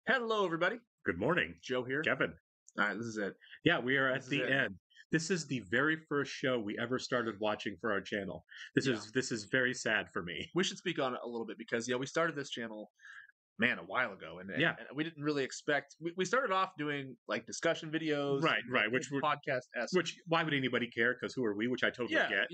Hello, everybody. Good morning. Joe here. Kevin. All right, this is it. Yeah, we are at This is the it. end. This is the very first show we ever started watching for our channel. This Yeah. is very sad for me. We should speak on it a little bit because we started this channel, man, a while ago, and Yeah. and we didn't really expect. We started off doing like discussion videos, Right, which were podcast. which why would anybody care? Because who are we? Which I totally get.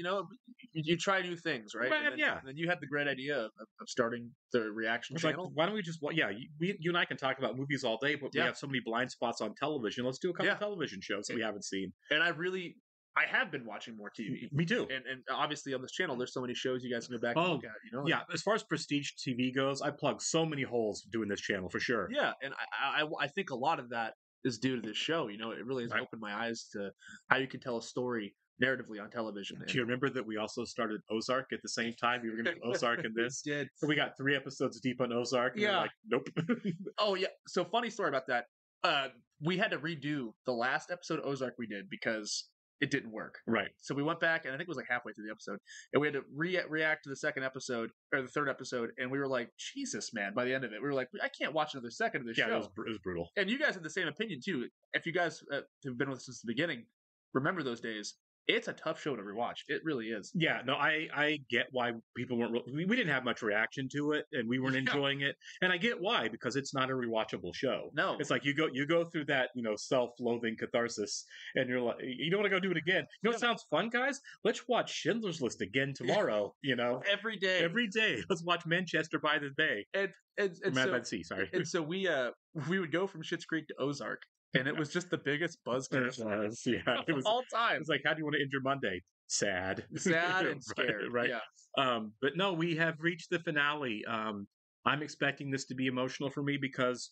You try new things, right? Right, And then, yeah. and then you had the great idea of starting the reaction It's like, channel. why don't we just? You and I can talk about movies all day, but we Yeah. have so many blind spots on television. Let's do a couple Yeah. television shows that we haven't seen. And I have been watching more TV. Me too. And obviously on this channel, there's so many shows you guys can go back and Oh, look at. Yeah, as far as prestige TV goes, I plug so many holes doing this channel for sure. Yeah, and I think a lot of that is due to this show. It really has Right. opened my eyes to how you can tell a story narratively on television. Do you remember that we also started Ozark at the same time? We were going to do Ozark and this. We did. We got 3 episodes deep on Ozark. And Yeah. we're like, nope. Oh yeah. So funny story about that. We had to redo the last episode of Ozark we did because it didn't work. Right. So we went back, and I think it was like halfway through the episode, and we had to react to the second episode or the third episode, and we were like, Jesus, man! By the end of it, we were like, I can't watch another second of this Yeah, show. it was brutal. And you guys had the same opinion too. If you guys have been with us since the beginning, remember those days. It's a tough show to rewatch. It really is. Yeah, no, I get why people weren't. We didn't have much reaction to it, and we weren't Yeah. enjoying it. And I get why, because it's not a rewatchable show. No. It's like you go through that self-loathing catharsis, and you're like, you don't want to go do it again. You know what sounds fun, guys? Let's watch Schindler's List again tomorrow. Every day. Every day. Let's watch Manchester by the Bay. And Mad so, by the Sea. Sorry. and so we would go from Schitt's Creek to Ozark, and it was just the biggest buzzkill Yeah, of all time. It was like, how do you want to end your Monday? Sad. Sad and scared. Right. Yeah. But no, we have reached the finale. I'm expecting this to be emotional for me because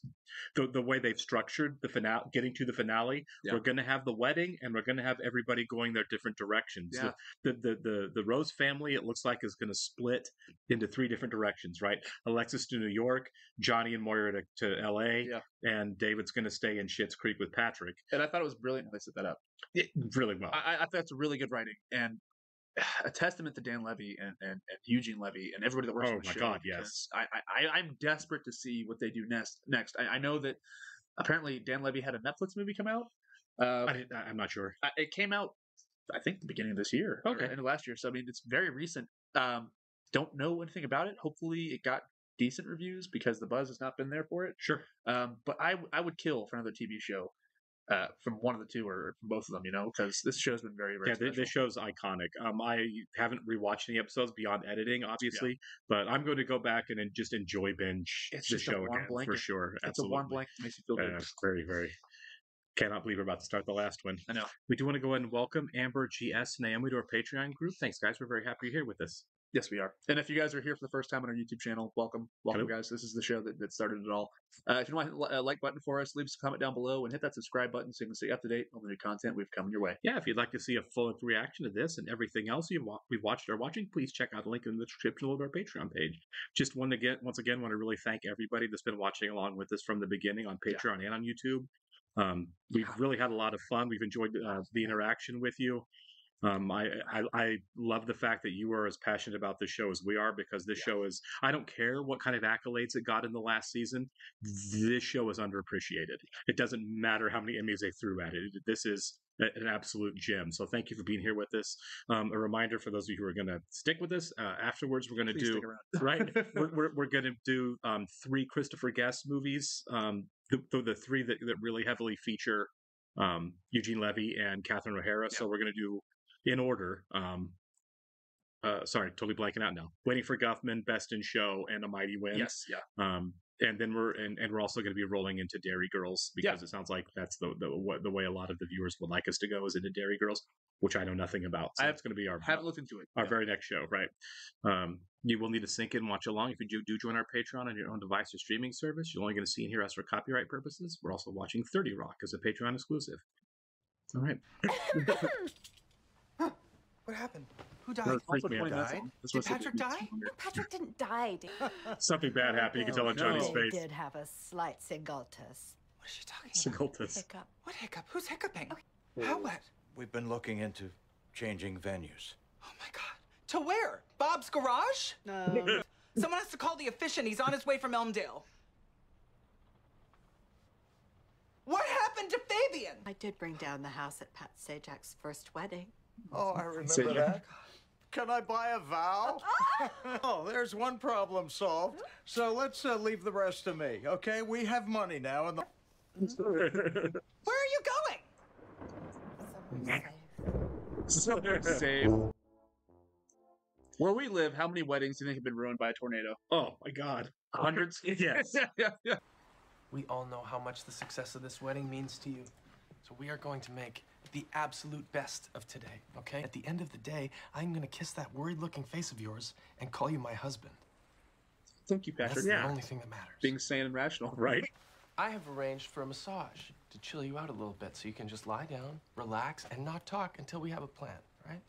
the way they've structured the finale, getting to the finale, Yeah. we're going to have the wedding and we're going to have everybody going their different directions. Yeah. The Rose family, it looks like, is going to split into 3 different directions, right? Alexis to New York, Johnny and Moira to L.A., Yeah. and David's going to stay in Schitt's Creek with Patrick. And I thought it was brilliant how they set that up. Really well. I thought that's really good writing and a testament to Dan Levy and Eugene Levy and everybody that works on the show. Oh my God, because I'm desperate to see what they do next. I know that apparently Dan Levy had a Netflix movie come out. I'm not sure. It came out, I think, the beginning of this year. Okay. Or end of last year. So I mean, it's very recent. Don't know anything about it. Hopefully, it got decent reviews because the buzz has not been there for it. Sure. But I would kill for another TV show. From one of the two or from both of them, because this show's been very, very special. This show's iconic. I haven't rewatched any episodes beyond editing, obviously, but I'm going to go back and just enjoy binge It's the just a show warm again blanket. for sure. It's Absolutely. a warm blanket that makes you feel good. Very, very. Cannot believe we're about to start the last one. I know. We do want to go ahead and welcome Amber, GS, and Naomi to our Patreon group. Thanks, guys. We're very happy you're here with us. Yes, we are. And if you guys are here for the first time on our YouTube channel, welcome, Hello. guys. This is the show that started it all. If you want to hit a like button for us, leave us a comment down below and hit that subscribe button so you can stay up to date on the new content we've coming your way. Yeah, if you'd like to see a full reaction to this and everything else we've watched or watching, please check out the link in the description of our Patreon page. Just once again, want to really thank everybody that's been watching along with us from the beginning on Patreon and on YouTube. We've really had a lot of fun. We've enjoyed the interaction with you. I love the fact that you are as passionate about this show as we are, because this show is, I don't care what kind of accolades it got in the last season. This show is underappreciated. It doesn't matter how many Emmys they threw at it. This is an absolute gem. So thank you for being here with us. A reminder for those of you who are going to stick with us, afterwards we're going to do, right? We're going to do 3 Christopher Guest movies. The 3 that really heavily feature Eugene Levy and Catherine O'Hara. Yeah. So we're going to do in order. Sorry, totally blanking out now. Waiting for Guffman, Best in Show, and A Mighty Wind. Yes, yeah. And then we're also going to be rolling into Dairy Girls, because it sounds like that's the way a lot of the viewers would like us to go, is into Dairy Girls, which I know nothing about. So it's going to be haven't looked into it. Our very next show, right? You will need to sync in and watch along. If you do join our Patreon on your own device or streaming service, you're only going to see and hear us for copyright purposes. We're also watching 30 Rock as a Patreon exclusive. All right. What happened? Who died? Did Patrick die? No, Patrick didn't die. Something bad happened. You can tell on Johnny's face. He did have a slight singultus. What is she talking about? Singultus. Hiccup. What hiccup? Who's hiccuping? How what? We've been looking into changing venues. Oh my God. To where? Bob's garage? No. Someone has to call the efficient. He's on his way from Elmdale. lesbian. I did bring down the house at Pat Sajak's first wedding. Oh, I remember Sajak. that. Can I buy a vow? Oh, there's one problem solved. So let's leave the rest to me, okay? We have money now, and Where are you going? Somewhere safe. Safe. Where we live, how many weddings do you think have been ruined by a tornado? Oh my God. Hundreds? Yes. Yeah. We all know how much the success of this wedding means to you. So we are going to make the absolute best of today, okay? At the end of the day, I'm gonna kiss that worried-looking face of yours and call you my husband. Thank you, That's Patrick. the only thing that matters. Being sane and rational. Right? I have arranged for a massage to chill you out a little bit so you can just lie down, relax, and not talk until we have a plan, right?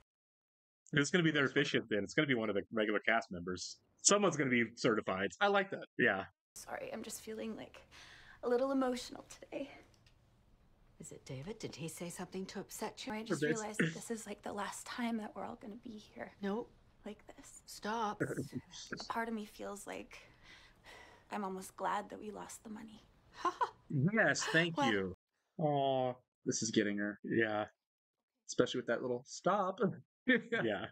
It's going to be their officiant then. It's going to be one of the regular cast members. Someone's going to be certified. I like that. Yeah. Sorry, I'm just feeling like a little emotional today. Is it David? Did he say something to upset you? I just realized that this is like the last time that we're all gonna be here Nope. like this. Stop. A part of me feels like I'm almost glad that we lost the money. Yes, thank What? you. Oh, this is getting her. Yeah. Especially with that little stop. Yeah.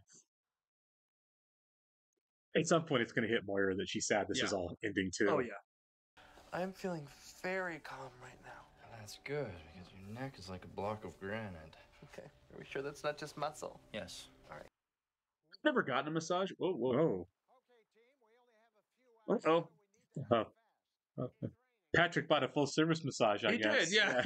At some point, it's going to hit Moira that she's sad this is all ending too. Oh, yeah. I am feeling very calm right now. That's good, because your neck is like a block of granite. Okay, are we sure that's not just muscle? Yes. Never gotten a massage. Whoa, whoa. Oh. Oh. Oh. Patrick bought a full service massage, I He guess. did, yeah.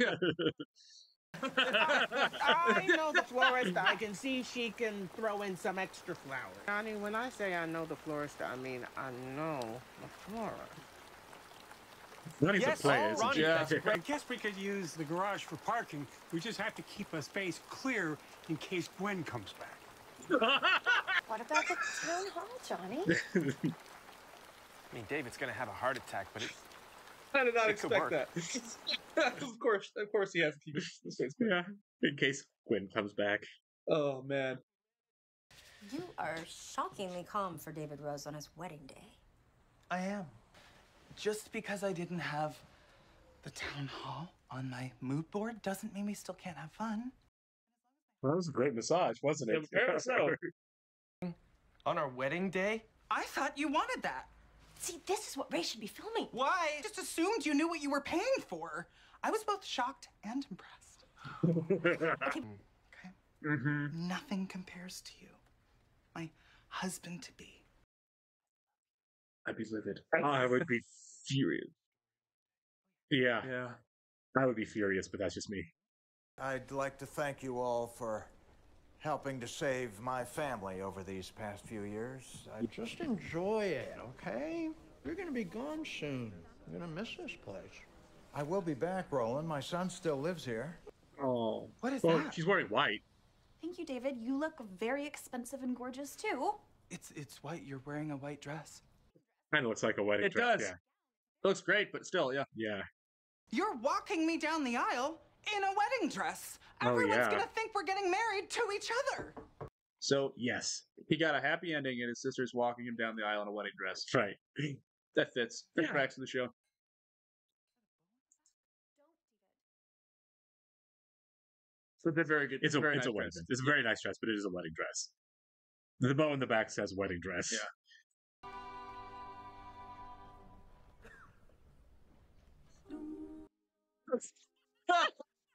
I know the florist. I can see she can throw in some extra flowers. Honey, when I say I know the florist, I mean I know the florist. Ronnie's a player, isn't Ronnie, she? that's I guess we could use the garage for parking. We just have to keep a space clear in case Gwen comes back. What about the town hall, Johnny? I mean, David's gonna have a heart attack, but it, I did not It could expect work. that. Of course he has to keep the space clear. Yeah. In case Gwen comes back. Oh, man. You are shockingly calm for David Rose on his wedding day. I am. Just because I didn't have the town hall on my mood board doesn't mean we still can't have fun. Well, that was a great massage, wasn't it? Apparently so. on our wedding day, I thought you wanted that. See, this is what Ray should be filming. Why? I just assumed you knew what you were paying for. I was both shocked and impressed. Okay. Mm-hmm. Nothing compares to you. My husband-to-be. I'd be livid. I would be furious. Yeah, Yeah. I would be furious, but that's just me. I'd like to thank you all for helping to save my family over these past few years. Just enjoy it, okay? You're gonna be gone soon. You're gonna miss this place. I will be back, Roland. My son still lives here. Oh. What is Well, that? she's wearing white. Thank you, David. You look very expensive and gorgeous, too. It's white. You're wearing a white dress. Kind of looks like a wedding It dress. does. Yeah. It looks great, but still, yeah. Yeah. You're walking me down the aisle in a wedding dress. Oh, Everyone's yeah. gonna think we're getting married to each other. So, Yes. he got a happy ending, and his sister's walking him down the aisle in a wedding dress. That's right. That fits. That Yeah. tracks to the show. So they're very good. It's a very it's a nice wedding. dress. It's a very nice dress, but it is a wedding dress. The bow in the back says wedding dress. Yeah.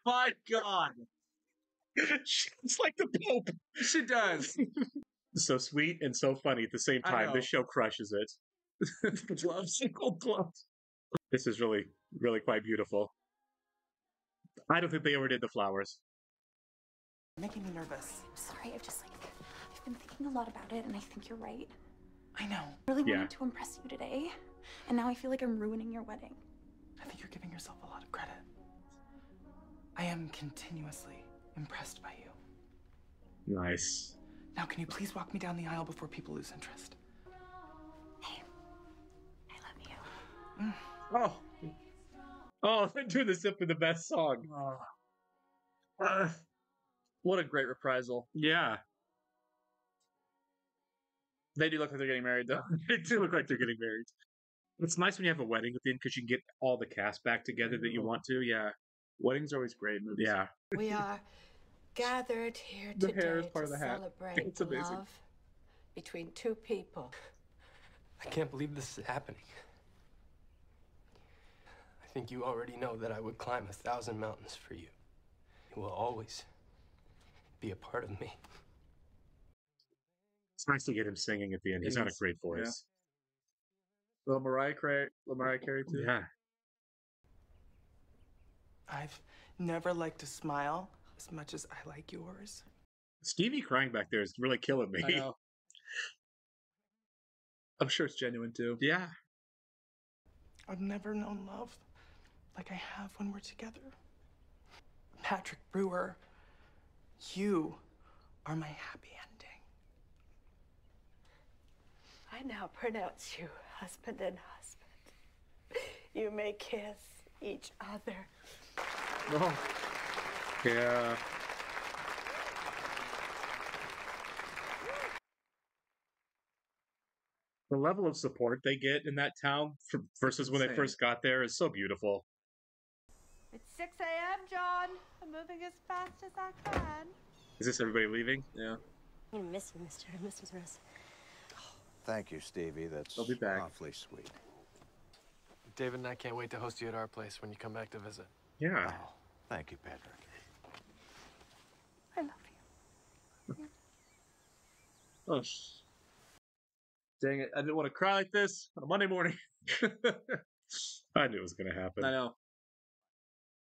My God. It's like the Pope. She does. So sweet and so funny at the same I time. know. This show crushes it. Gloves, gold gloves. This is really, really quite beautiful. I don't think they overdid the flowers. Making me nervous. I'm sorry, I've been thinking a lot about it, and I think you're right. I know. I really Yeah. wanted to impress you today, and now I feel like I'm ruining your wedding. I think you're giving yourself a lot of credit. I am continuously impressed by you. Nice. Now, can you please walk me down the aisle before people lose interest? Hey, I love you. Oh. Oh, they're doing the simply the best song. What a great reprisal. Yeah. They do look like they're getting married, though. They do look like they're getting married. It's nice when you have a wedding at the end because you can get all the cast back together that you want to. Yeah. Weddings are always great in movies. Yeah. We are gathered here The hair is today part to of the hat. celebrate It's the amazing. love between two people. I can't believe this is happening. I think you already know that I would climb 1,000 mountains for you. You will always be a part of me. It's nice to get him singing at the end. He's got a great voice. Little Mariah Carey too. Yeah. I've never liked a smile as much as I like yours. Stevie crying back there is really killing me. I know. I'm sure it's genuine too. Yeah. I've never known love like I have when we're together. Patrick Brewer, you are my happy ending. I now pronounce you husband and husband. You may kiss each other. Oh. Yeah. The level of support they get in that town versus when they insane. first got there is so beautiful. It's 6 a.m., John. I'm moving as fast as I can. Is this everybody leaving? Yeah. I'm gonna miss you, Mr. Rose. Thank you, Stevie. That's I'll be back. awfully sweet. David and I can't wait to host you at our place when you come back to visit. Yeah. Oh, thank you, Patrick. I love you. Oh, dang it! I didn't want to cry like this on a Monday morning. I knew it was going to happen. I know.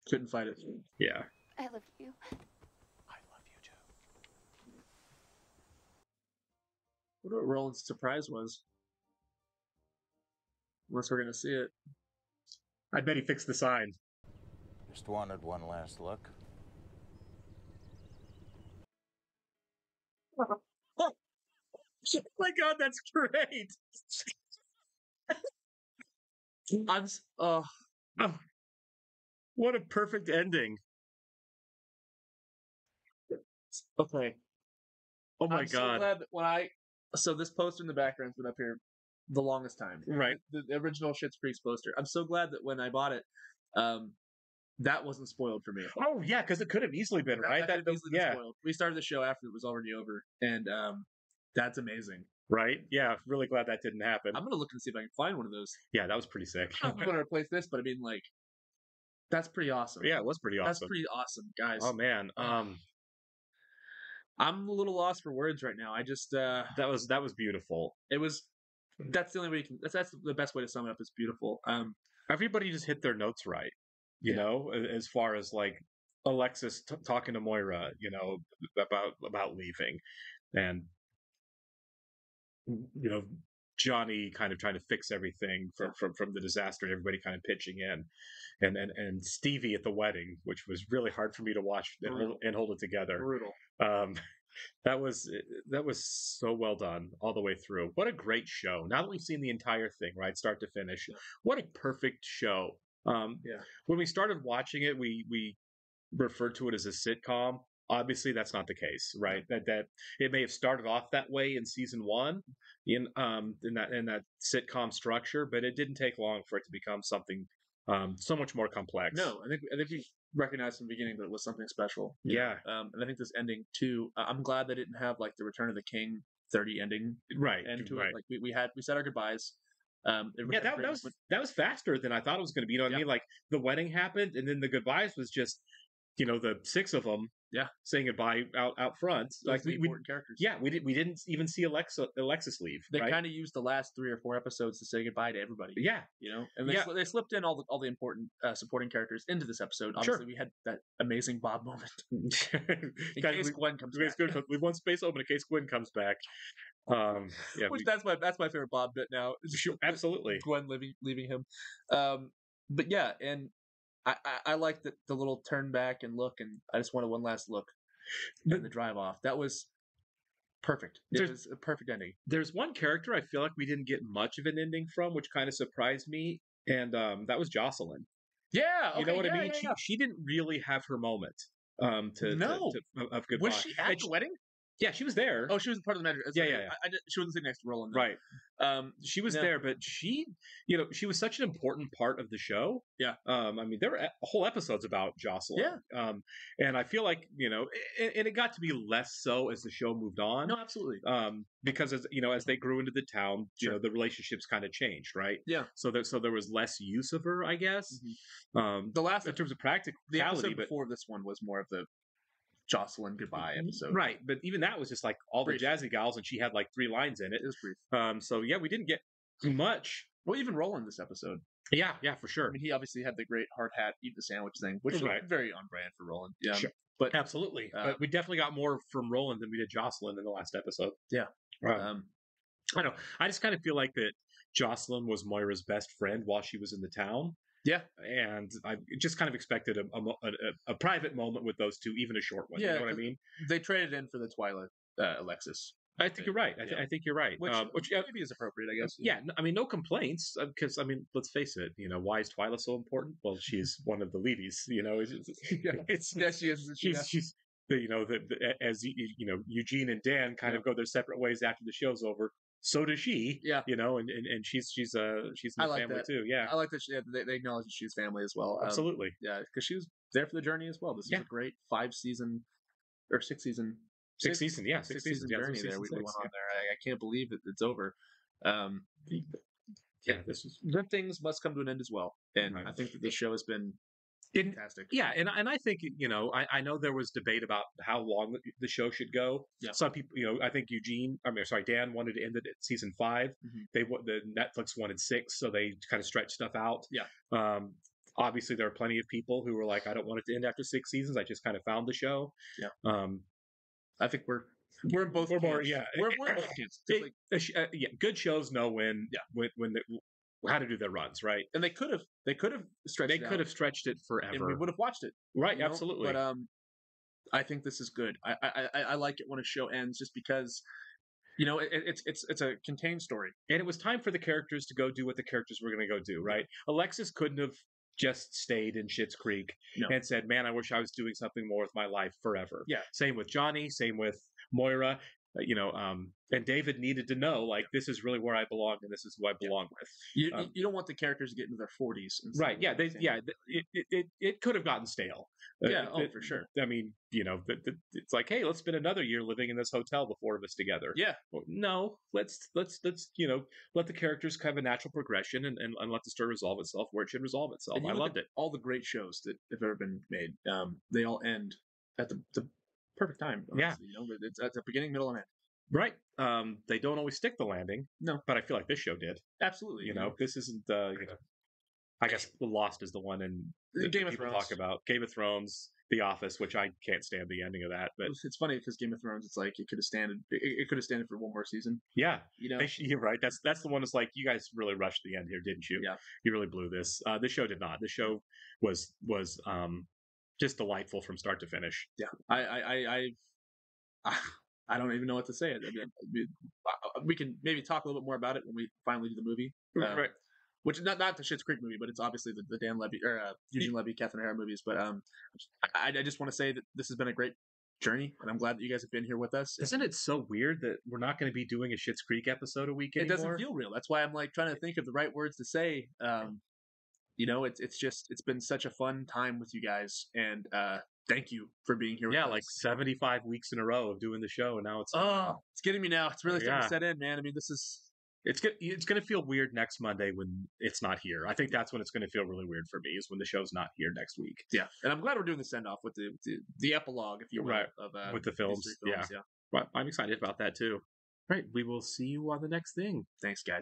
Couldn't fight it. Yeah. I love you. I love you too. I wonder what Roland's surprise was. Unless we're gonna see it. I bet he fixed the sign. Just wanted one last look. Oh my God, that's great. Oh, what a perfect ending. Okay. Oh my I'm so God. glad that so this poster in the background's been up here the longest time. Right. The original Schitt's Creek's poster. I'm so glad that when I bought it, that wasn't spoiled for me. Oh yeah, because it could have easily been, right? That could have easily been spoiled. We started the show after it was already over, and that's amazing. Right? Yeah, really glad that didn't happen. I'm gonna look and see if I can find one of those. Yeah, that was pretty sick. I'm not gonna replace this, but I mean, like, that's pretty awesome. Yeah, it was pretty awesome. That's pretty awesome, guys. Oh man, I'm a little lost for words right now. I just that was beautiful. It was. That's the only way you can. That's the best way to sum it up. Is beautiful. Everybody just hit their notes right. You know, as far as like Alexis talking to Moira, you know, about leaving, and you know, Johnny kind of trying to fix everything from the disaster, and everybody kind of pitching in, and Stevie at the wedding, which was really hard for me to watch and hold it together. Brutal. That was so well done all the way through. What a great show! Now that we've seen the entire thing, right, start to finish, what a perfect show. When we started watching it, we referred to it as a sitcom. Obviously, that's not the case, right? That it may have started off that way in season one, in that sitcom structure, but it didn't take long for it to become something so much more complex. No, I think we recognized from the beginning that it was something special. Yeah. And I think this ending too. I'm glad they didn't have like the Return of the King 30 ending end to it. Like we said our goodbyes. Yeah, that was faster than I thought it was going to be. You know what I mean? Like the wedding happened, and then the goodbyes was just, you know, the six of them, saying goodbye out front. Like the important characters. Yeah, we didn't even see Alexis leave. They kind of used the last 3 or 4 episodes to say goodbye to everybody. Yeah, you know, and they slipped in all the important supporting characters into this episode. Obviously, we had that amazing Bob moment. In case Gwen comes back. Leave one space open in case Gwen comes back. That's my favorite Bob bit now. Absolutely, Gwen leaving him. But yeah, and I like the little turn back and look, and I just wanted one last look and the drive off. That was perfect. It was a perfect ending. There's one character I feel like we didn't get much of an ending from, which kind of surprised me, and that was Jocelyn. Yeah, okay, you know what I mean. Yeah. She didn't really have her moment. Of goodbye. Was she at the wedding? Yeah, she was there. Oh, she was part of the magic. Yeah. She wasn't sitting next to Roland. Right. She was there, but she was such an important part of the show. Yeah. I mean, there were whole episodes about Jocelyn. Yeah. And I feel like, and it got to be less so as the show moved on. No, absolutely. Because as they grew into the town, the relationships kind of changed, right? Yeah. So there was less use of her, I guess. The last, in terms of practicality, the episode before this one was more of the Jocelyn goodbye episode, right? But even that was just like all brief. The jazzy gals, and she had like 3 lines in it. It was brief. So yeah, we didn't get much. Well, even Roland this episode. Yeah, for sure. I mean, he obviously had the great hard hat, eat the sandwich thing, which is very on brand for Roland. Yeah, sure. But absolutely. But we definitely got more from Roland than we did Jocelyn in the last episode. Yeah. I know. I just kind of feel like that Jocelyn was Moira's best friend while she was in the town. Yeah, and I just kind of expected a private moment with those two, even a short one. Yeah, you know what I mean? They traded in for the Twilight Alexis. I think you're right. I think you're right. Which maybe is appropriate, I guess. Yeah, I mean, no complaints, because I mean, let's face it. Why is Twyla so important? Well, she's one of the ladies. She is. She's as Eugene and Dan kind of go their separate ways after the show's over. So does she. Yeah. And she's in the family that. too. Yeah. I like that they acknowledge that she's family as well. Absolutely. Yeah, because she was there for the journey as well. This is a great 6 season journey there. We went on there. I can't believe that it's over. This is good things must come to an end as well. And I think that the show has been fantastic. Yeah, and I think I know there was debate about how long the show should go. Yeah. Some people, I think Dan wanted to end it at season 5. Mm-hmm. The Netflix wanted 6, so they kind of stretched stuff out. Yeah. Obviously, there are plenty of people who were like, I don't want it to end after 6 seasons. I just kind of found the show. Yeah. I think we're in both. We're camps. more, yeah. We're in both camps. Good shows know when how to do their runs, right? And they could have stretched. They could have stretched it forever, and we would have watched it. Right, absolutely. But I think this is good. I like it when a show ends, just because it's a contained story, and it was time for the characters to go do what the characters were going to go do. Right? Alexis couldn't have just stayed in Schitt's Creek and said, "Man, I wish I was doing something more with my life forever." Yeah. Same with Johnny. Same with Moira. And David needed to know, like, this is really where I belong, and this is who I belong with. You don't want the characters to get into their 40s, right? Yeah, it could have gotten stale. For sure. I mean, it's like, hey, let's spend another year living in this hotel, the 4 of us together. Yeah. Well, no, let's let the characters have a natural progression and let the story resolve itself where it should resolve itself. I loved it. All the great shows that have ever been made, they all end at the perfect time. Honestly. Yeah. It's at the beginning, middle, and end. Right. They don't always stick the landing. No. But I feel like this show did. Absolutely. This isn't I guess Lost is the one in Game of people Thrones. talk about. Game of Thrones, The Office, which I can't stand the ending of that. But it's funny because Game of Thrones, it's like it could have standed for one more season. Yeah. You're right. That's the one that's like, you guys really rushed the end here, didn't you? Yeah. You really blew this. This show did not. This show was just delightful from start to finish. Yeah. I don't even know what to say. We can maybe talk a little bit more about it when we finally do the movie. Right. Which not the Schitt's Creek movie, but it's obviously the Dan Levy or Eugene Levy, Catherine O'Hara movies. But I just want to say that this has been a great journey, and I'm glad that you guys have been here with us. Isn't it so weird that we're not going to be doing a Schitt's Creek episode a week anymore? It doesn't feel real. That's why I'm like trying to think of the right words to say. It's been such a fun time with you guys, and thank you for being here with us. Like 75 weeks in a row of doing the show, and now it's getting me now. It's really starting to set in, man. I mean, this is it's going to feel weird next Monday when it's not here. I think that's when it's going to feel really weird for me, is when the show's not here next week. Yeah, and I'm glad we're doing the send off with the epilogue, if you will, of with the films. Yeah. Well, I'm excited about that too. Right, we will see you on the next thing. Thanks, guys.